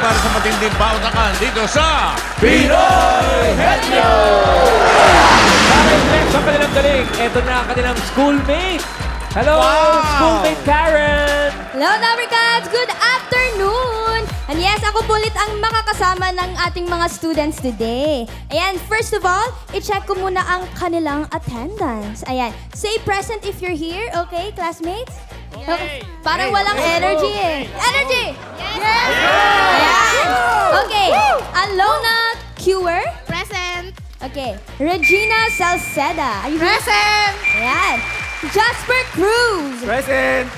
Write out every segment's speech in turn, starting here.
para sa matinding pautakan dito sa Pinoy Henyo! Karen, sa kanilang galing, ito na ang kanilang schoolmate. Hello, schoolmate Karen! Hello, Dabarkads! Good afternoon! And yes, ako po ulit ang makakasama ng ating mga students today. Ayan, first of all, i-check ko muna ang kanilang attendance. Ayan, say present if you're here, okay, classmates? Okay. Parang walang energy eh. Energy! Yes! Ayan! Okay, Alona Cure. Present. Okay, Regina Salceda. Are you here? Present. Ayan. Jasper Cruz. Present!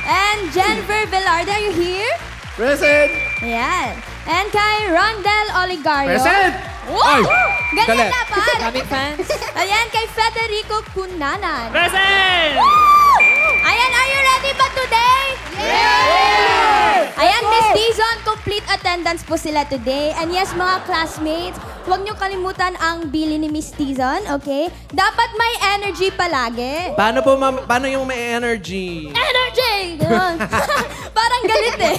And Jennifer Velarde, are you here? Present! Ayan. And kay Rondel Oligario. Present! Wow! Ganyan galit. dapat. Daming fans. Ayan, kay Federico Cunanan. Present! Woo! Ayan, are you ready ba today? Yes! Ayan, Miss Dizon, complete attendance po sila today. And yes, mga classmates, huwag niyo kalimutan ang bili ni Miss Dizon, okay? Dapat may energy palagi. Paano po, ma'am? Paano yung may energy? Energy! Ganun. Parang galit eh.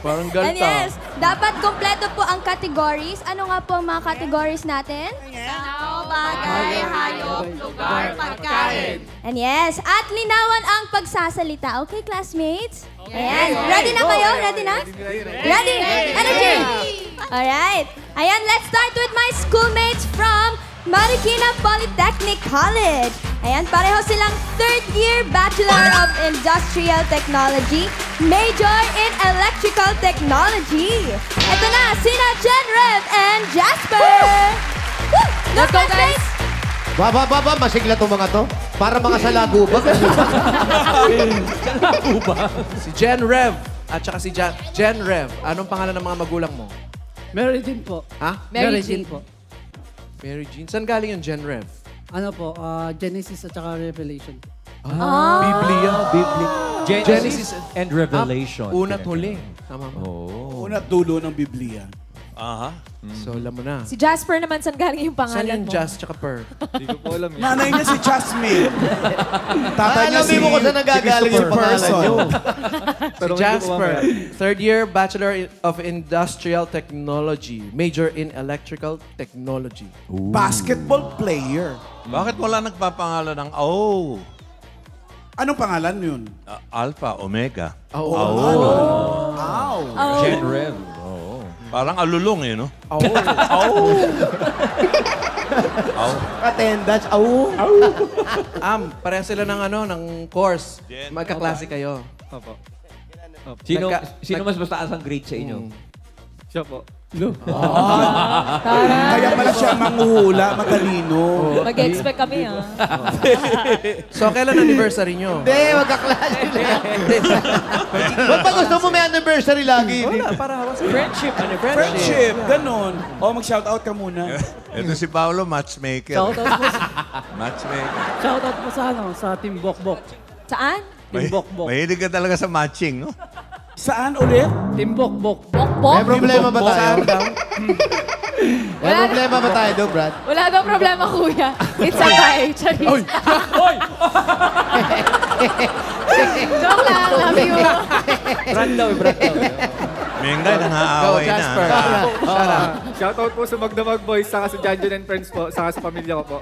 Parang galit, And yes, dapat kompleto po ang categories. Ano nga po ang mga categories natin? Tao, bagay, hayop, lugar, pagkain. And yes, at linawan ang pagsasalita. Okay, classmates? Ayan. Ready na kayo? Ready na? Ready? Energy! Alright. Ayan, let's start with my schoolmates from Marikina Polytechnic College. Ayan, pareho silang third-year Bachelor of Industrial Technology, major in Electrical Technology. Ito na, sina Jenrev and Jasper. Woo! Let's go, guys! Baba, masigla itong mga to. Para mga salaguba. Si Jen Rev at saka si Jen Rev. Anong pangalan ng mga magulang mo? Mary Jean po. Ha? Mary Jean po. Mary Jean. Saan galing yung Jen Rev? Ano po, Genesis at saka Revelation po. Biblia. Genesis and Revelation. Una't huli. Tama ba? Una dulo ng Biblia. Aha. So, alam mo na. Si Jasper naman, saan galing yung Saan pangalan yung mo? Jazz tsaka Per? Nanay niya si Jasmine. Tatay niya si Alamin mo kung saan nagagaling yung pangalan nyo. Si Jasper, third year Bachelor of Industrial Technology, major in Electrical Technology. Basketball player. Bakit wala nagpapangalan ng O? Anong pangalan yun? Alpha, Omega. Ow. Gen Rev. Parang alulong eh, no? Attendance. Pareha sila ng ng course. Magkaklase kayo. Opo. Sino mas mataas ang grade sa inyo? Siya po. Kaya pala siya manghuhula, matalino. Mag-expect kami, ah. So, kailan anniversary nyo? Hindi, magkaklase na yan. Ba't ba gusto mo may anniversary lagi? Wala, para hawas. Friendship. Friendship, ganon. O, mag-shoutout ka muna. Ito si Paolo, matchmaker. Matchmaker. Shoutout po sa Team Bokbok. Saan? Team Bokbok. Mahilig ka talaga sa matching, no? Saan ulit? Team Bokbok. May problema ba tayo? May problema ba tayo doon, Brad? Wala daw problema, kuya. It's a tie. Charis. Joke lang, love you. Brad daw. Mengay, nangaaway na. Jasper. Shoutout po sa Magdamag Boys, saka sa Janjon and Friends po, saka sa pamilya ko po.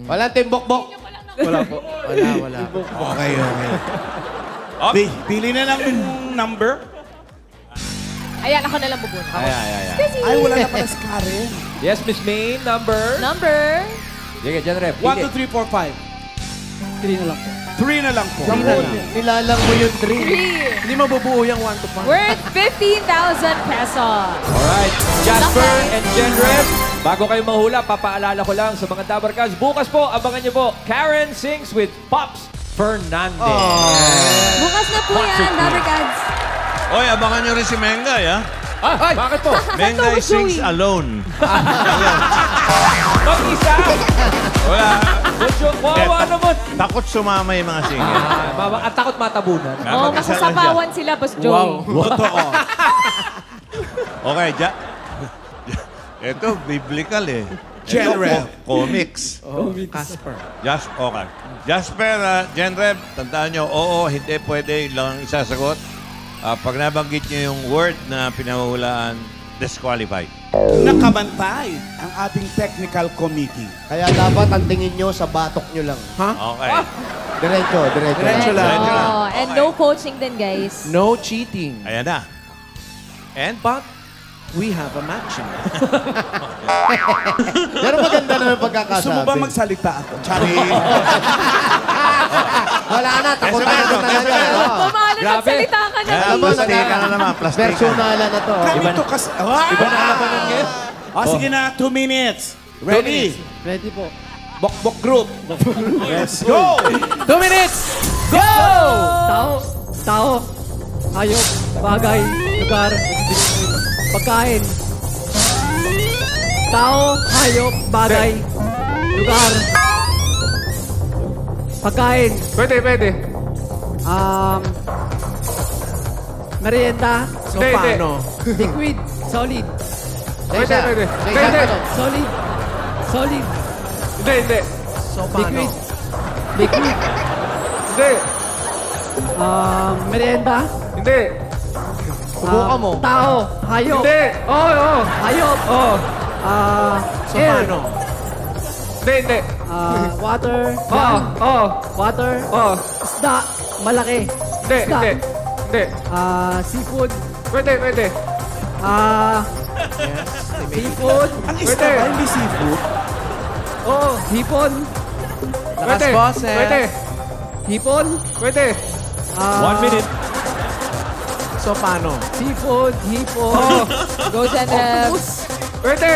Walang timbok-bok. Wala po. Wala. Okay. Pili na lang yung number. Ayan, ako na lang bubuna. Ay, wala na pala si Karen. Yes, Miss Main, number? Number? Sige, Gen Rev. 1, 2, 3, 4, 5. 3 na lang po. 3 na lang po. Nilalang mo yung 3. 3. Hindi mabubuo yung 1 to 5. Worth 15,000 pesos. Alright, Jasper and Gen Rev. Bago kayo mahula, papaalala ko lang sa mga Dabarkads. Bukas po, abangan niyo po, Karen Sings with Pops Fernandez. Bukas na po yan, Dabarkads. Oy, abangan nyo rin si Mengay, ha? Bakit po? Mengay sings alone. Mag-isa? Wala. Wawa naman. Takot sumama yung mga singer. At takot matabunan. Oo, masasapawan sila, Boss Joey. Totoo. Okay, ito, biblical eh. Genrev. Comics. Casper. Okay. Jasper, Genrev, tandaan nyo, oo, hindi pwede lang isasagot. Pag nabanggit niyo yung word na pinahulaan, disqualified. Nakabantay ang ating technical committee. Kaya dapat ang tingin nyo sa batok nyo lang. Okay. Diretso. Diretso lang. Diretso lang. Oh, and no coaching din, guys. No cheating. Ayan na. And? But we have a matching. Pero maganda naman yung pagkakasabi. Gusto mo ba magsalita ako? Chari. Wala na, takot na Espresso, talaga. espresso. Oo. Pumalo, nagsalita ka na. Alam mo, Plastika na naman, plastika. Personalan na to. Ganito kasi... Iba na labanan ngayon. Sige na, 2 minutes. Ready? Ready po. Bokbok group. Let's go! 2 minutes! Go! Tao, hayop, bagay, lugar, pagkain. Tao, hayop, bagay, lugar, pagkain. Pwede. Merienda, So, Hindi, paano? liquid, solid, Pwede. solid, Hindi. So, paano? liquid, Hindi. merienda, Hindi. Subukan mo. tao, hayop, Hindi. Oo. hayop, So, air, paano? Hindi. water, Oo. water, Oo. isda, malaki, isda, Hindi. seafood, Pwede. seafood, Ang isda ba? Hindi seafood? hipon, Last boses. Pwede. hipon, Pwede. 1 minute. So, paano? seafood, hipon, Go, General. Pwede.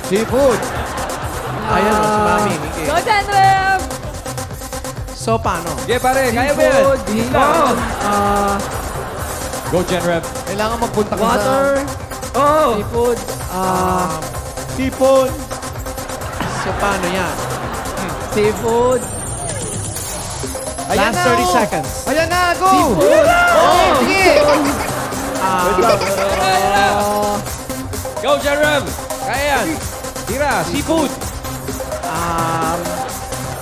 Seafood. Ayan, si Mami. Miki. Go, General. So, paano? Sige, pare. Kaya mo yan. seafood, hipon, Go, Gen Rev. Kailangan magpunta ka water, seafood, Hipon. So, paano yan? seafood, Ayan Last na, 30 oh. seconds. Ayan na, go! seafood, Sige! Go, Gen Rev. Kaya yan. Tira, seafood.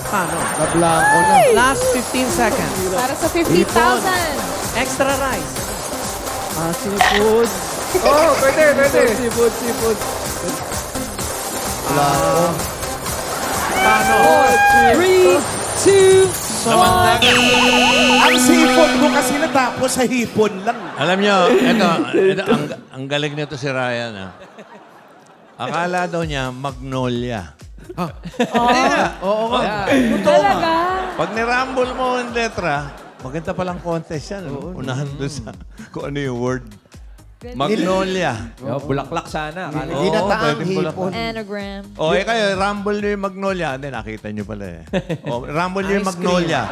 Paano? Nablanko na. Last 15 seconds. Para sa 50,000. Extra rice. seafood, Pwede. seafood, Blanko. Paano? 3, 2, Ang seafood mo kasi natapos sa hipon lang. Alam nyo, ito ang galing nito si Ryan. Akala daw niya magnolia. Hindi nga. Oo nga. Talaga. Pag nirumble mo ang letra, maganda palang contest yan. Unahan doon sa kung ano yung word. Magnolia. Bulaklak sana. Akala Hindi na taang pwedeng bulaklak. hipon. Anagram. O, kayo, rumble nyo yung magnolia. Hindi, nakita nyo pala eh. O, rumble nyo yung magnolia.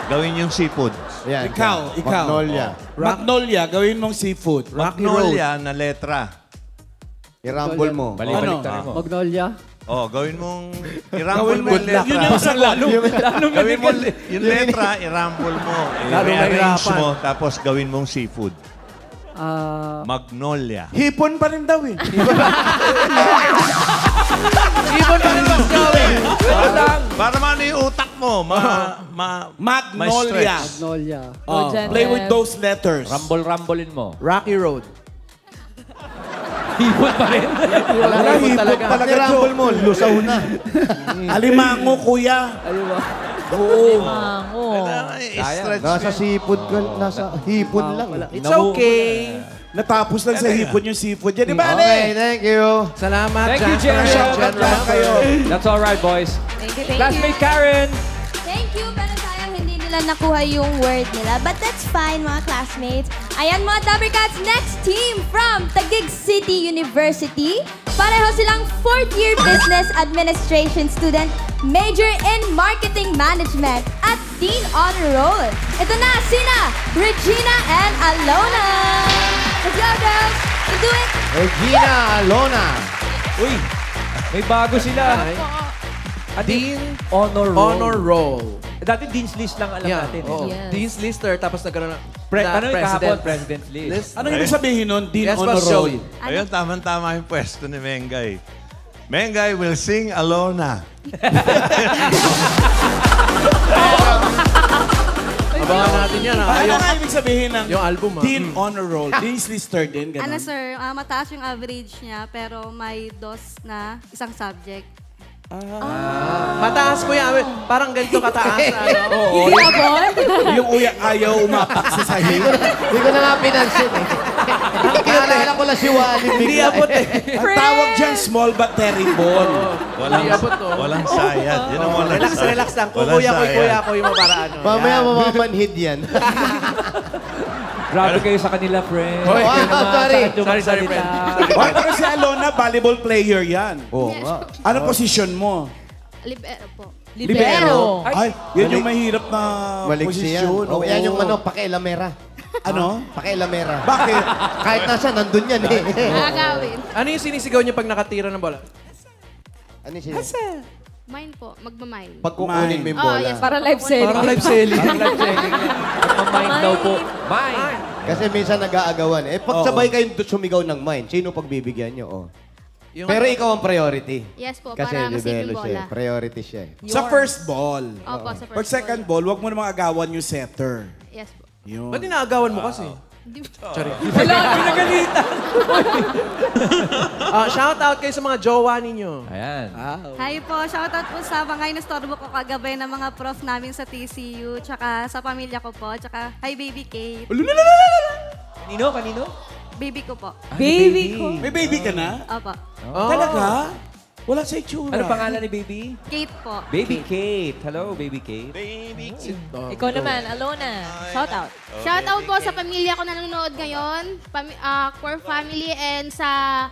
Gawin yung seafood. Ayan. Ikaw. Magnolia. Magnolia, gawin mong seafood. Magnolia na letra. I-rumble mo. Balik-balik tayo mo. Magnolia, O, gawin mong... I-rumble mo yung Yun letra. yung sagot. Gawin mo yung letra, i-rumble mo. Lalo I-rearrange mahirapan. mo, tapos gawin mong seafood. Magnolia. Hipon pa rin daw eh. Ibon pa rin mas gawin. Para maano yung utak mo. Magnolia. Magnolia, Oh, Jen, play Jen. with those letters. Rumble-rumblein mo. Rocky Road. Hipon pa rin. Wala, Hipon hipon talaga. talaga, I-rumble Joe. mo, lusaw na. Alimango, kuya. Oo. Mango. Stretch. Nasa seafood ka, nasa hipon lang. It's okay. Natapos lang sa hipon yung seafood. Yan, di ba, Okay, thank you. Salamat, Thank you, Jasper. Jen. Shoutout lang kayo. That's all right, boys. Thank you. Classmate Karen. Thank you, pero sayang hindi nila nakuha yung word nila. But that's fine, mga classmates. Ayan, mga Dabbercats, next team from Taguig City University. Pareho silang 4th year business administration student, major in marketing management at Dean Honor Roll. Ito na, sina Regina and Alona. Let's go, girls. You do it. Regina Alona. Uy, may bago sila. Dean Honor Roll. Honor Roll. Dati Dean's List lang alam natin. Oo. Yes. Dean's Lister, tapos nagkaroon na Ano yung kahapon? President's List. Ano yung sabihin nun? Dean Yes, Honor Boss Roll. Joey. Ayun, tama-tama yung pwesto ni Mengay. Mengay will sing Alona. Abangan natin yan, ha? Ano nga ibig sabihin ng Yung album, ha? Teen Honor Roll? Dean's Lister din, ganun? Ano sir, mataas yung average niya pero may dos na isang subject. Mataas ko yan. Parang ganito kataas. Oo. Yung ayaw umapak sa sahig. Hindi ko na nga pinansin eh. Naalala ko lang si Wally bigla. Hindi abot eh. Ang tawag dyan, small but terrible. Walang sayad. Yun ang walang Relax, sayad. relax lang. Walang Kuya ko sayad. yung para ano. Mamaya mamamanhid yan. Grabe kayo sa kanila, friend. Hoy, Sorry, friend. Wala pa si Alona, volleyball player yan. Oo nga. Ano posisyon mo? Libero po. Libero. Ay, yan yung mahirap na Maliksi yan. posisyon. Oh, yan yung pakialamera. Ano? Pakialamera. Bakit? Kahit nasa, nandun yan eh. Agawin. Ano yung sinisigaw niya pag nakatira ng bola? Ano siya? Mine po, magmamine. Pag kukunin mo yung bola. yes. Para live selling. Parang live selling. Mind daw po. Mind. Kasi minsan nag-aagawan. Eh, pag sabay kayong sumigaw ng mine, sino pagbibigyan nyo? Oh. Pero ikaw ang priority. Yes po, Kasi para masave libelo yung siya. bola. Priority siya. Sa first ball. Opo, sa first Pag second ball, wag mo namang agawan yung setter. Yes po. Yun. Ba't inaagawan mo kasi? Wala, pinagalitan. Shout out kayo sa mga jowa ninyo. Ayan. Hi po, shoutout po sa mga inostorbo ko kagabi ng mga prof namin sa TCU, tsaka sa pamilya ko po, tsaka hi baby Kate. Kanino? Baby ko po. Baby ko. May baby ka na? Opo. Talaga? Wala sa itsura. Ano pangalan ni baby? Kate po. Baby Kate. Hello, baby Kate. Ikaw naman, Alona. Shout out. Shoutout po sa pamilya ko na nanonood ngayon, core family, and sa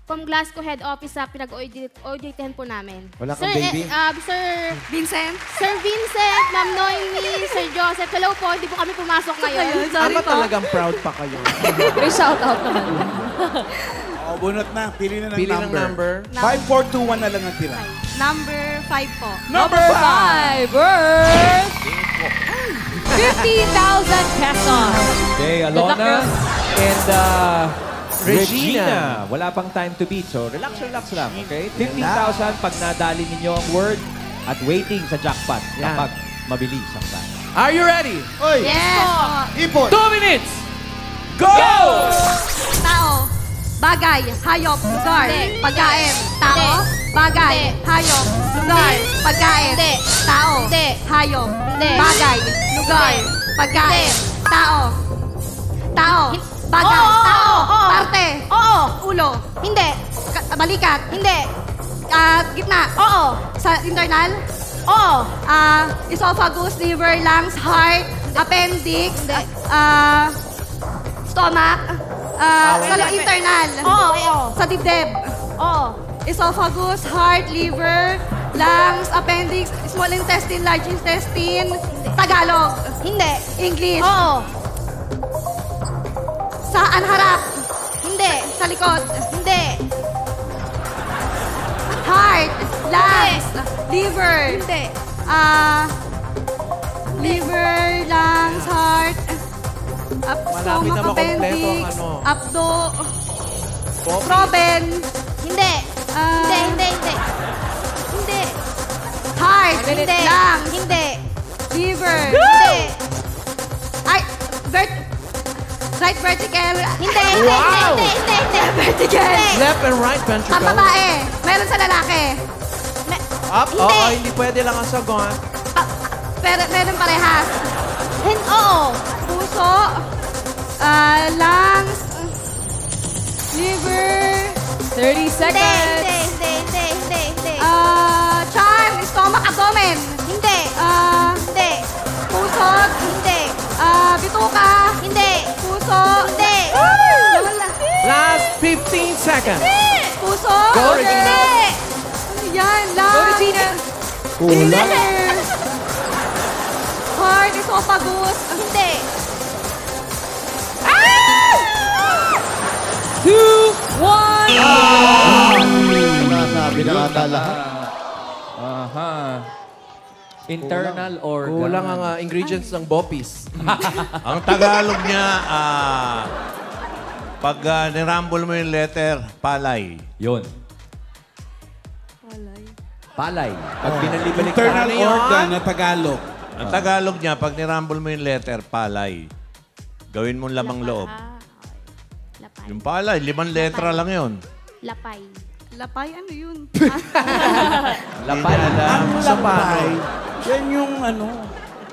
Pamglasco head office sa pinag-auditen po namin. Wala kang baby? Sir Vincent. Sir Vincent, Ma'am Noemi, Sir Joseph. Hello po, hindi po kami pumasok ngayon. Sorry Ama po. talagang proud pa kayo. May shout out naman. Oh, bunot na. Pili na ng Pili ng number. number. 5421 na lang ang tira. Number 5 po. Number 5! 5 worth 50,000 pesos. Okay, Alona and Regina. Wala pang time to beat, so relax lang, okay? 50,000 pag nadali ninyo ang word at waiting sa jackpot Yan. kapag mabilis ang time. Are you ready? Oy! Yes po. Ipon! 2 minutes! Go! Tao. Bagay. Hayop. Lugar. Pagkain. Tao. Bagay. Hayop. Lugar. Pagkain. Tao. Hayop. Bagay. Lugar. Pagkain. Tao. Tao. Bagay. Tao. Parte. Oo. Ulo. Hindi. Balikat. Hindi. Gitna. Oo. Sa internal. Oo. Esophagus, liver, lungs, heart, appendix, stomach, sa internal. Oo. Sa dibdib. Oo. Esophagus, heart, liver, lungs, appendix, small intestine, large intestine, Tagalog. Hindi. English. Oo. Saan harap? Hindi. Sa likod? Hindi. Heart, lungs, liver. Hindi. Liver, lungs, heart, Malapit stomach, na makompleto ang appendix, ano. abdo, proben. Hindi. Hindi. Heart, hindi. Lungs, hindi. Liver, hindi. Ay, right vertical. Hindi. Vertical. Left and right Sa ventricle. babae. Meron sa lalaki. Up. Hindi. Oo, hindi pwede lang ang sagon. Pero meron parehas. Oo. Puso, lungs, liver, 30 seconds. Hindi. Chan, stomach, abdomen. Hindi. Hindi. Puso. Hindi. Bituka. Hindi. Puso. Hindi. Last 15 seconds. Puso. Go, Regina. Hindi. Yan, lungs. Go, Regina. Liver. Heart, esophagus. Hindi. 2, 1. Nasabi na ata lahat. Aha. Internal organ. Kulang ang ingredients ng Bopis. Ang Tagalog niya, pag nirambol mo yung letter, palay. Yun. Palay. Pag binalibalik Internal Ano yun? organ na Tagalog. Ang Tagalog niya, pag nirumble mo yung letter, palay. Gawin mong lamang loob. Lapay. Yung palay, 5 letra lang yun. Lapay. Lapay, ano yun? Lapay. Ang lapay, yan yung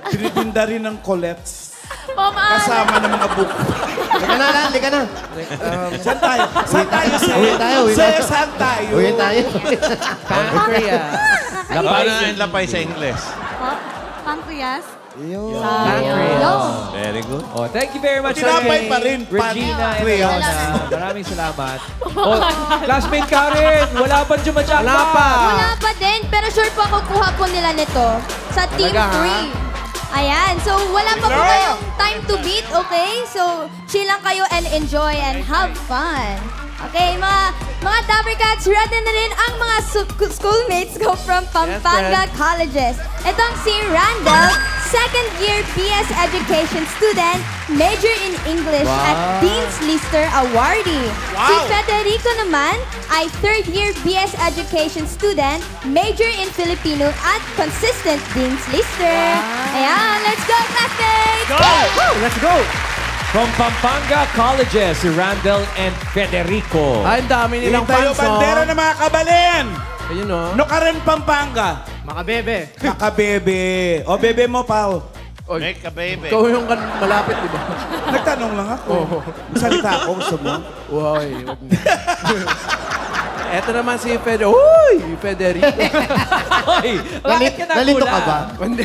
tinitinda rin ng Colette's. Kasama ng mga book. Lika na. Saan tayo? Saan tayo? Uwi tayo. Saan tayo? Uwi tayo. Pancreas. Paano ang lapay sa Ingles? Pancreas. Pancreas. Very good. Oh, thank you very much. Tinapay pa rin. Regina and Pancreas. Leona. Maraming salamat. Oh, classmate Karen, wala pa Jumajakpa. Wala pa. Wala pa din, pero sure po kukuha po nila nito sa Team Talaga, 3. Ayan, so wala pa po kayong time to beat, okay? So, chill lang kayo and enjoy and have fun. Okay, mga Dapper Cats, ready na rin ang mga schoolmates ko from Pampanga Colleges. Itong si Randall, second year BS Education student, major in English at Dean's Lister awardee. Si Federico naman ay third year BS Education student, major in Filipino at consistent Dean's Lister. Ayan, let's go, classmates! Let's go! From Pampanga Colleges, si Randall and Federico. Ay, ang dami nilang Tayo fans, bandera ng mga kabalin. Ayun, no? No ka rin Pampanga. Makabebe. Makabebe. O, bebe mo, Pao. Make a baby. Ikaw yung malapit, di ba? Nagtanong lang ako. Salita ako, gusto mo? Uy, wag na. Eto naman si Federico. Uy, Federico. Ay, bakit ka Nalito ka ba? Hindi.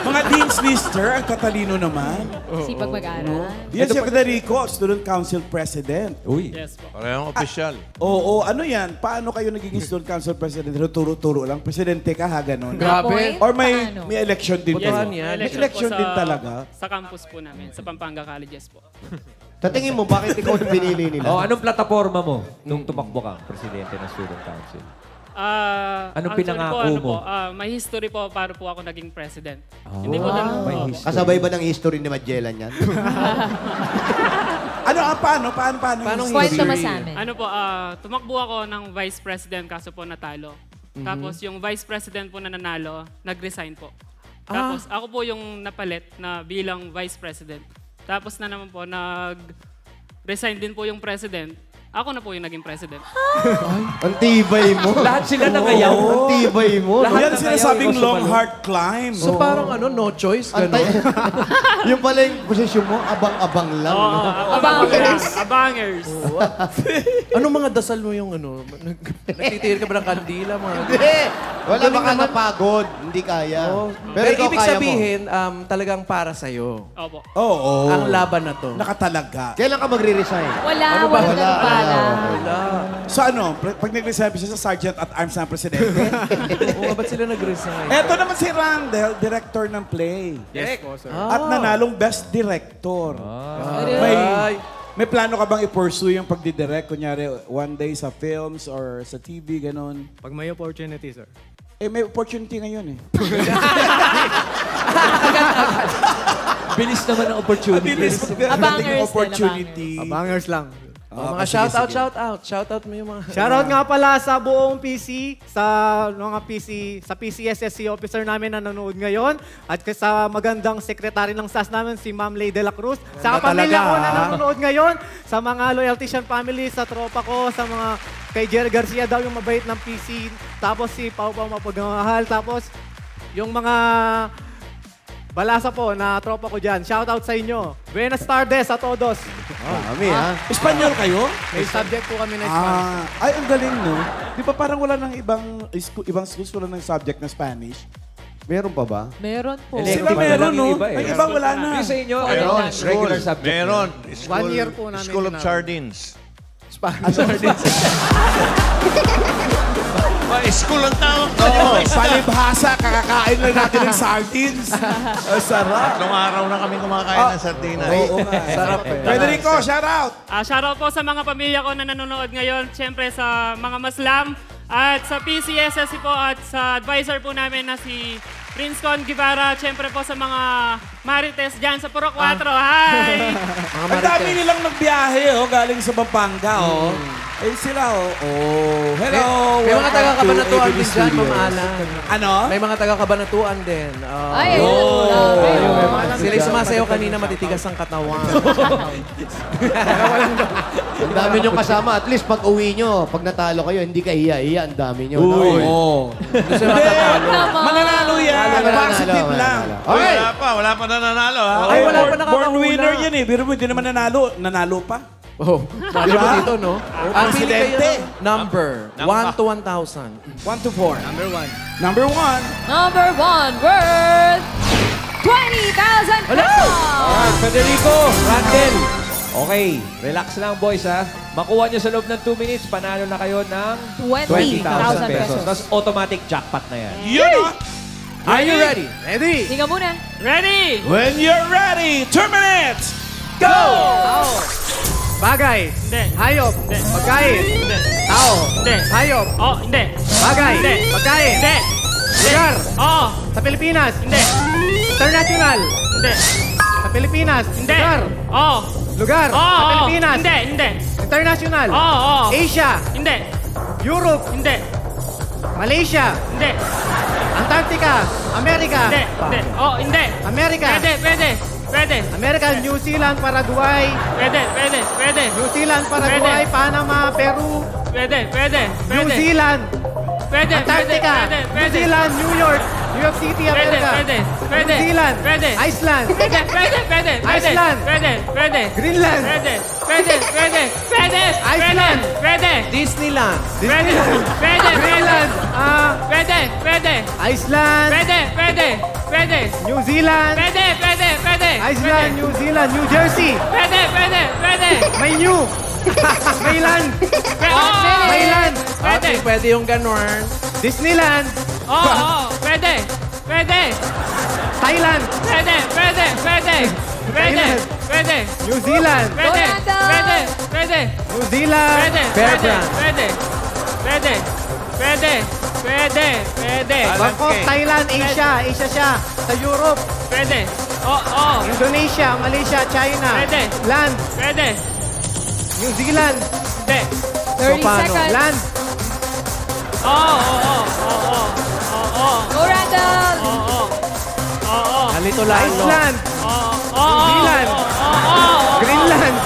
Mga Dean's Lister, ang tatalino naman. Sipag mag-aral. Yan si Federico, Student Council President. Uy. Yes po. Parehong official. Oo, ano yan? Paano kayo nagiging Student Council President? Turo-turo lang. Presidente ka, ha? Ganon. Grabe. Or may Paano? election din Botohan po. yan. May election din talaga. Sa campus po namin, sa Pampanga Colleges po. Sa tingin mo, bakit ikaw yung pinili nila? Oh, anong plataforma mo nung tumakbo kang presidente ng Student Council? Anong Actually pinangako po, mo? may history po para po ako naging president. Hindi po ganun May po. history. Kasabay ba ng history ni Magellan yan? Paano Paano yung Kwento mo history? sa amin. Ano po, tumakbo ako ng vice president kaso po natalo. Tapos yung vice president po na nanalo, nag-resign po. Tapos ako po yung napalit na bilang vice president. Tapos na naman po, nag-resign din po yung president. Ako na po yung naging president. Ang tibay mo. Lahat sila nangayaw. Ang tibay mo. Lahat Yan na sinasabing kayo, ikaw long sumalo. hard climb. So parang no choice, gano'n. Yung pala yung posisyon mo, abang-abang lang. Oo, no? abangers. Abangers. Anong mga dasal mo yung nagtitira ka ba ng kandila? Hindi. Wala baka napagod. Hindi kaya. Pero ikaw ibig kaya sabihin, talagang para sa'yo. Opo. Oo. Ang laban na to. Nakatalaga. Kailan ka magre-resign? Wala, Ano ba? wala ganun pala. So ano, pag nag-resign siya sa Sergeant at Arms ng Presidente? Oo, ba't sila nag-resign? Eto naman si Randall, director ng play. Yes po, sir. At nanalong Best Director. May plano ka bang i-pursue yung pagdidirect? Kunyari, one day sa films or sa TV, ganon. Pag may opportunity, sir. Eh, may opportunity ngayon eh. Bilis naman ang opportunity. Bilis Abangers din, opportunity. Abangers lang. Mga shout-out mo yung mga... Shoutout nga pala sa buong PC, sa mga sa PCSSC officer namin na nanonood ngayon, at sa magandang sekretary ng SAS namin, si Ma'am Lay de la Cruz. Sa pamilya ko na nanonood ngayon, sa mga Loyaltician family, sa tropa ko, sa mga kay Jerry Garcia daw yung mabait ng PC, tapos si Pau Pau Mapagmamahal, tapos yung mga balasa po na tropa ko dyan. Shoutout sa inyo. Buenas tardes a todos. Kami, ha? Espanyol kayo? May subject po kami na Spanish. Ay, ang galing, no? Di ba parang wala ng ibang schools wala ng subject na Spanish? Meron pa ba? Meron po. Sila meron, no? Ay, ibang wala na. Yung sa inyo, Meron, regular school. subject. Meron. One year po namin School of ginagawa. Sardines. School ang tawag ko. Oo, palibhasa, kakakain lang natin ng sardines. Sarap. Tatlong araw na kami kumakain ng sardinas. Oo nga. Sarap eh. Federico, shout out! Shoutout po sa mga pamilya ko na nanonood ngayon. Siyempre sa mga Maslam at sa PCSSC po at sa advisor po namin na si Prince Con Guevara. Siyempre po sa mga Marites dyan sa Puro 4. Hi! Ang dami nilang nagbiyahe, galing sa Pampanga, Eh sila, oh. Hello. May mga welcome taga-Kabanatuan to din ABD dyan, Studios. Ma'am Alan. Ano? May mga taga-Kabanatuan din. Ay, ayun. Sila yung sumasayaw kanina, matitigas ang katawan. Ang dami nyo kasama. At least pag uwi nyo, pag natalo kayo, hindi ka hiya. Ang dami nyo. Uy. No? Hindi sila matatalo. Mananalo yan. Mananalo, Positive mananalo. lang. Okay. Wala pa nananalo, ha? Ay, wala pa Born nakakahula. winner yan eh. Pero hindi naman nanalo pa. Oh, mali mo dito, no? Ang pili kayo presidente. ng number. 1 to 1,000. 1 to 4. Number 1. Number 1 worth 20,000 pesos! Alright, Federico, Randel. Okay, relax lang boys ha. Makuha nyo sa loob ng 2 minutes, panalo na kayo ng 20,000 pesos. Tapos automatic jackpot na yan. Yun o. Are you ready? Ready? Tingnan muna. Ready? When you're ready, 2 minutes. Go! Bagay. Hindi. Hayop. Hindi. Pagkain. Hindi. Tao. Hindi. Hayop. Oh, hindi. Bagay. Hindi. Pagkain. Hindi. Lugar. Oo. Sa Pilipinas. Hindi. International. Hindi. Sa Pilipinas. Hindi. Lugar. Oo. Lugar. Oo. Sa Pilipinas. Hindi. Hindi. International. Oo. Asia. Hindi. Europe. Hindi. Malaysia. Hindi. Antarctica. America. Hindi. Hindi. Oh, hindi. America. Pwede. America, New Zealand, Paraguay. Pwede. New Zealand, Paraguay, Panama, Peru. Pwede. New Zealand. Antarctica. New Zealand, New York. New York City, America. New Zealand. Iceland. Iceland. Greenland. Iceland. Disneyland. Greenland. Iceland. New Zealand. Iceland, New Zealand, New Jersey. May new. May land. May land. Okay, pwede yung ganun. Disneyland. Thailand. New Zealand. New Zealand. Bangkok, Thailand, Asia. Asia siya. Sa Europe. Indonesia, Malaysia, China. Land. New Zealand. 30 seconds. Land. Go, Randall! Nalito lang. Iceland. New Zealand. Greenland.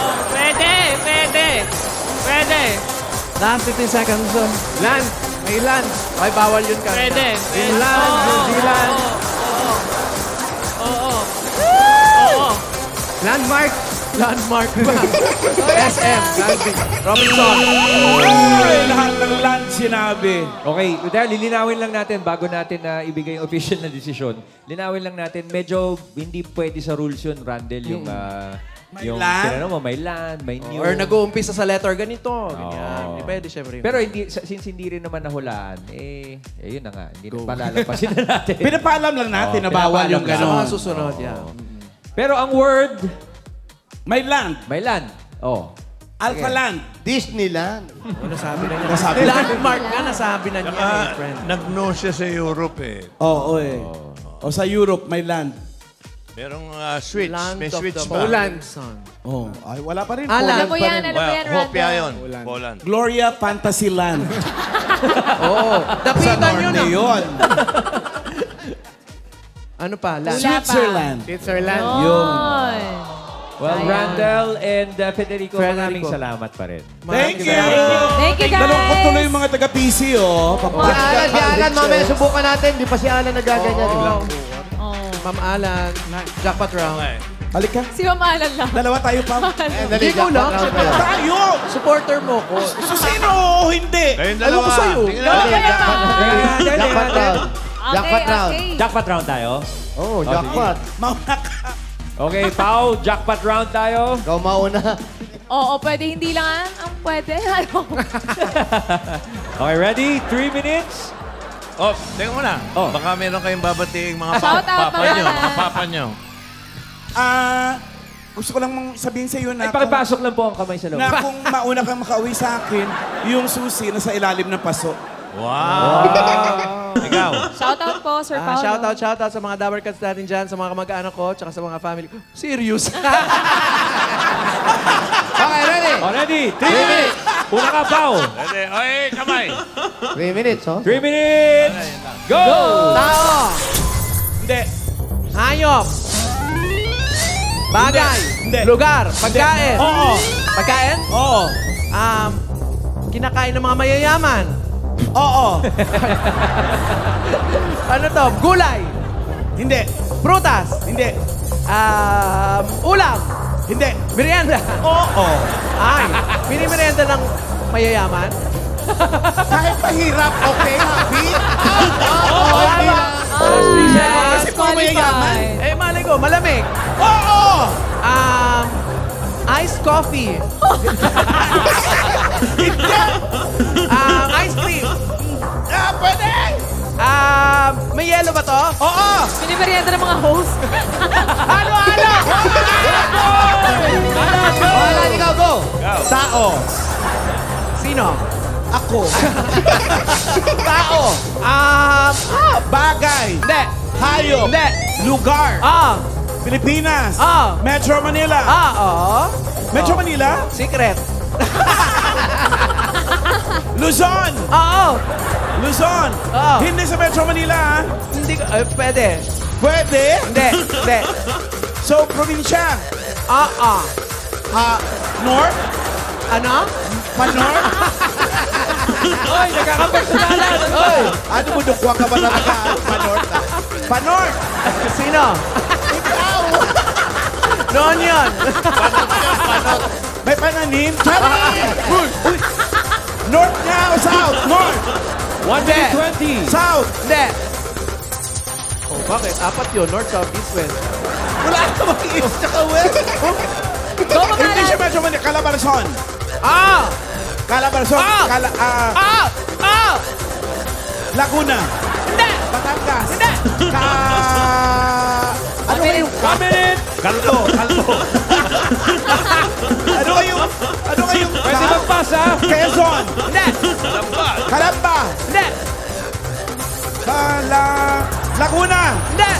Last 15 seconds. Land. May land. Ay, bawal yun ka. Greenland. New Zealand. Landmark. Landmark ba? SM. Robinson. Ay, lahat ng land sinabi. Okay, dahil lilinawin lang natin bago natin na ibigay yung official na desisyon. Linawin lang natin, medyo hindi pwede sa rules yun, Randall, yung yung land? tinanong mo, may land, may new. Or nag-uumpisa sa letter ganito. Ganyan. Hindi pwede, syempre. Pero hindi, since hindi rin naman nahulaan, yun na nga. Hindi na palalampasin na natin. Pinapaalam lang natin na bawal yung Sa mga gano'n. susunod, yan. Pero ang word, May land. may land. Oh. Alpha land. Disneyland. Nasabi na niya. Landmark nga, nasabi na niya, my friend. Nag-no siya sa Europe, eh. Oo, eh. O sa Europe, may land. Merong switch. Land May of switch the ba? Poland son. Oh, ay wala pa rin. Alam Ano po yan? Ano po yan, Hopia Randall? yun. Poland. Gloria Fantasyland. Oo. Dapitan yun. Norte yun. Ano pa? Land. Switzerland. Switzerland. Yun. Well, Ayan. Randall and Federico, maraming Federico. salamat pa rin. Thank you. Thank you, guys! Dalawang ko tuloy yung mga taga-PC, oh. Si Alan, mamaya subukan natin. Di pa si Alan nagaganyan. Ma'am Alan. Jackpot round. Okay. Balik ka. Si Ma'am Alan lang. Dalawa tayo pa. Hindi ko lang. Tayo! Supporter mo ko. So, sino? Hindi. Kayong Ano dalawa. ko sa'yo? Tingnan natin. Jackpot round. Jackpot round. Jackpot round tayo. Oh, jackpot. Mauna ka. Okay, Pao, jackpot round tayo. Ikaw mauna. Oo, pwede hindi lang ang pwede. Okay, ready? 3 minutes. Oh, teka muna. Oh. Baka meron kayong babating mga Shout out, papa nyo. mga- Mga papa nyo. Gusto ko lang sabihin sa iyo Ay, na pakipasok lang po ang kamay sa loob. na kung mauna kang makauwi sa akin, yung susi na sa ilalim ng paso. Wow. Ikaw. Shout out po, Sir Paolo. Shout out sa mga Dabber Cats natin dyan, sa mga kamag-anak ko, tsaka sa mga family ko. Serious? Okay, ready? Already, 3 minutes. Una ka, Pao. Pwede. Oy, kamay. 3 minutes, oh. 3 minutes. Go! Tao. Hindi. Hayop. Bagay. Hindi. Lugar. Pagkain. Oo. Pagkain? Oo. Kinakain ng mga mayayaman. Oo. Ano to? Gulay. Hindi. Prutas. Hindi. Ulam. Hindi. Merienda. Oo. Ay, mini-merienda ng mayayaman? Kahit mahirap, okay, happy? Yes, Kasi puro mayayaman. Eh, malay ko, malamig. Oo! Iced coffee. Ice cream. Pwede! May yelo ba to? Oo! Pinimerienda ng mga host. Halo! Wala, ikaw, go! Tao. Sino? Ako. Tao. Bagay. Hindi. Hayop. Hindi. Lugar. Pilipinas. Metro Manila. Oo. Metro Manila? Secret. Luzon. Oo. Luzon. Oo. Hindi sa Metro Manila, ha? Hindi ko, pwede. Pwede? Hindi. So, probinsya. North? Ano? Pa-North? Oy, nagkakapersonalan. Oy! Ano mo, dukwa ka ba talaga? Pa-North? Pa-North! Sino? Ikaw! Noon yun. May pananim? Charlie! Uy! North nga o South? North! 1 minute 20. South! Hindi. Oh, bakit? Apat yun. North, South, East, West. Wala ka bang East tsaka West? Hindi siya Metro Manila. Calabarzon. Calabarzon. Laguna. Hindi. Batangas. Hindi. Ano kayong... 1 minute. Kalbo. Ano kayong... Pwede mag-pass, ha? Quezon. Hindi. Calamba. Hindi. Laguna. Hindi.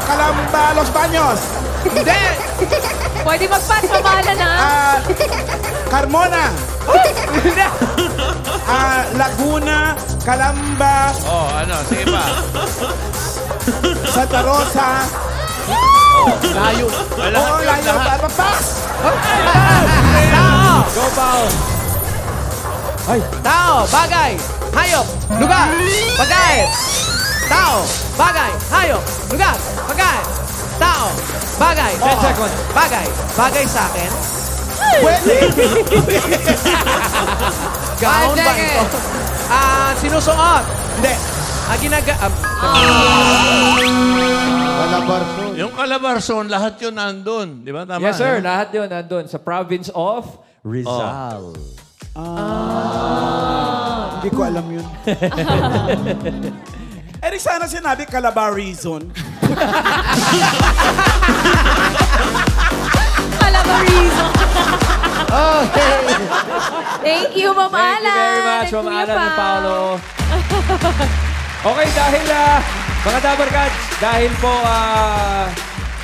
Calamba, Los Baños. Hindi. Pwede mag-pass, mamahala na. Carmona. Hindi. Laguna, Calamba, Sige pa. Santa Rosa. Layo. Layo pa. Pass! Tao. Go, Pao. Tao. Bagay. Hayop. Lugar. Pagkain. Tao. Bagay. Hayop. Lugar. Pagkain. Tao. Bagay. 10 seconds. Bagay. Bagay sa akin. Pwede! Gown ba ito? Sinusuot. Hindi. Calabarzon. Yung Calabarzon, lahat yun nandun. Di ba? Tama? Yes, sir. Lahat yun nandun sa province of Rizal. Hindi ko alam yun. Eric, sana sinabi Calabarizon. Calabarizo. Okay. Thank you, Ma'am Alan. Thank you very much, Ma'am Alan and Paolo. Okay, dahil mga Dabarkads, dahil po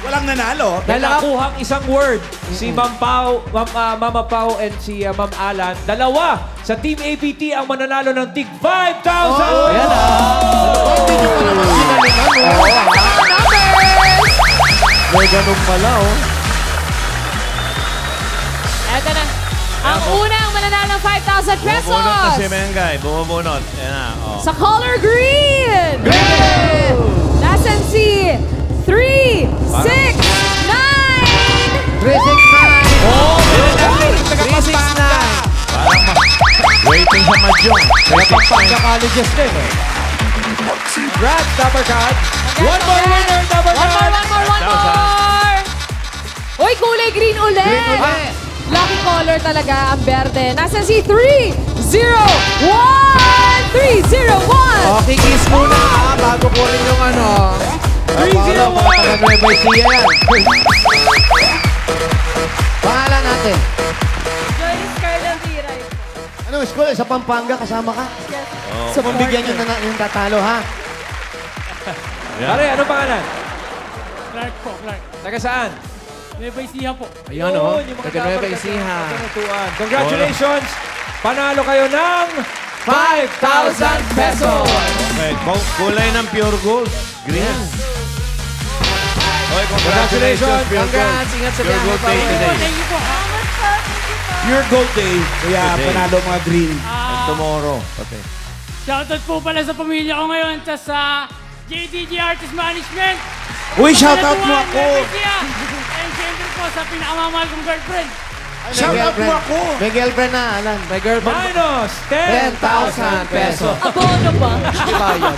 Walang nanalo. dahil nakakuhang isang word si Ma'am Pao, Mama Pao and si Ma'am Alan, dalawa sa Team APT ang mananalo ng tig 5,000! Ayan May ganun pala, oh. Eto na. Ang unang mananalo ng 5,000 pesos. Bumubunot na si Mengay. Bumubunot. Yan na. Sa color green. Nasaan si 3, 6, 9. 369. Oh! 369. Parang waiting sa Mahjong. Pampanga colleges din, eh. Congrats, Dabarkads! One more winner, Dabarkads! One more. Uy, kulay green ulit. Lucky color talaga ang berde. Nasaan si 3, 0, 1, 3, 0, 1. Okay, kiss muna bago ko rin yung 3-0-1! Pangalan natin. Joyce Carla Viray. Ano, school? Sa Pampanga, kasama ka? Yes. So, pambigyan yung tatalo, ha? Pare, ano pangalan? Clark po, Clark. Taga saan? Nueva Ecija po. Ayun, oh. Yung mga Taga-Nueva Ecija. Congratulations! Panalo kayo ng 5,000 pesos! Okay, kulay ng pure gold. Green. Okay, Congratulations! Pure gold. Congrats! Ingat sa Pure gold day today. Thank you po. Pure Gold Day. Kaya Today. panalo mga green. And tomorrow. Okay. Shoutout po pala sa pamilya ko ngayon sa JDG Artist Management. Uy, shoutout mo ako! And syempre po sa pinakamamahal kong girlfriend. Shoutout mo ako! May girlfriend na, Alan. May girlfriend. Minus 10,000 pesos! Abono ba? Bayad.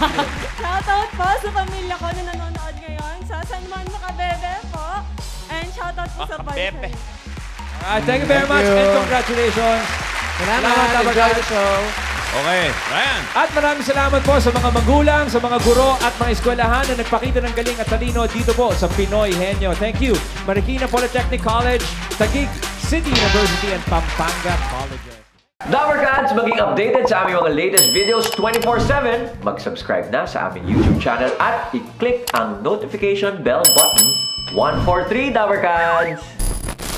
Shoutout po sa pamilya ko na nanonood ngayon sa San Juan Macabebe po. And shoutout po sa boyfriend. Thank you very much and congratulations! Salamat. Enjoy the show. Okay, Ryan. At maraming salamat po sa mga magulang, sa mga guro at mga eskwelahan na nagpakita ng galing at talino dito po sa Pinoy Henyo. Thank you, Marikina Polytechnic College, Taguig City University, and Pampanga Colleges. Dabarkads, maging updated sa aming mga latest videos 24/7, mag-subscribe na sa aming YouTube channel at i-click ang notification bell button. 143 Dabarkads!